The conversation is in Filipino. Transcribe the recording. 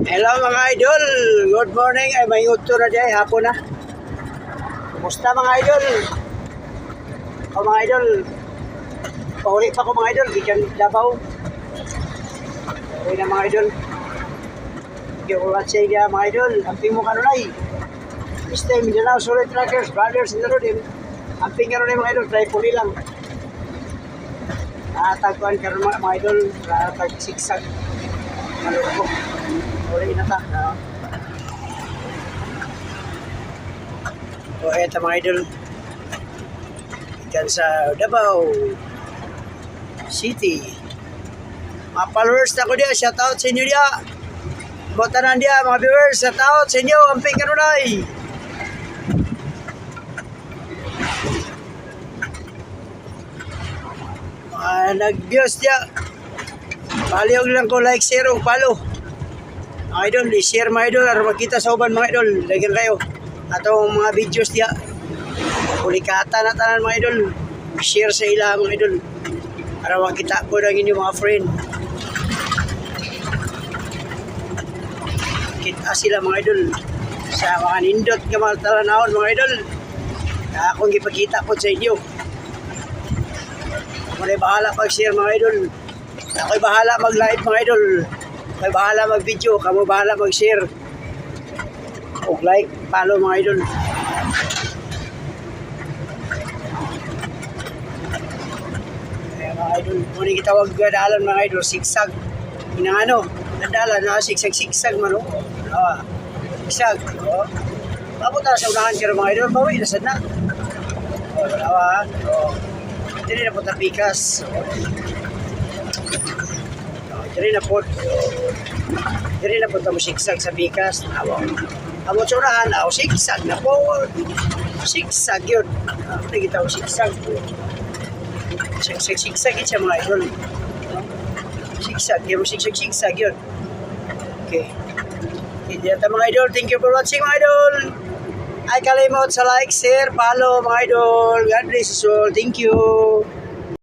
Hello mga idol, good morning. Ay may utto na dyan, hapon na. Kumusta mga idol? O mga idol, pauli pa ko mga idol, gikan Davao. Okay na mga idol. Give ko at say mga idol, amping mo kanunay. This time, Mindanao Solid Truckers, Brothers in the Road. Amping kanunay mga idol, try puli lang. Tagpuan karon mga idol, tag-sigsag. Maloko. Uli na ta. O eto mga idol. Ikan sa Davao City. Mga followers na ko diya, shout out sa inyo diya. Botanan diya mga viewers, shout out sa inyo. Amping kanunay. Nag-views diya. Palihog lang ko like, share o follow. Mga idol, i-share mga idol. Para magkita sa uban mga idol. Lagyan kayo. Atong mga videos diya. Kulikata na tanan mga idol. Share sa ila mga idol. Para makita po ng inyong mga friend. Kita sila mga idol. Sa mga nindot ka mga talanahon mga idol. Akong ipakita po sa inyo. Ako'y bahala mag-share mga idol. Ako'y bahala mag-live mga idol. Ako'y bahala mag-video. Kamu bahala mag-share. O like, follow mga idol. Mga idol, muna kita wag gadalan mga idol. Sigsag. Inang ano, nadalan na sigsag-sigsag man o. Sigsag. Papunta sa unahan ka mga idol. Bawi, nasad na. Dalawa. Dili na po tapikas. Dili na po. Dili na po sigsag sa pikas. Amo tsurahan. Sigsag na po. Sigsag yun. Hindi kita sigsag. Sigsag yun siya mga idol. Sigsag. Sigsag yun. Okay. Hindi natin mga idol. Thank you for watching mga idol. Ay kalimot sa like, share, follow mga idol. God bless you all. Thank you.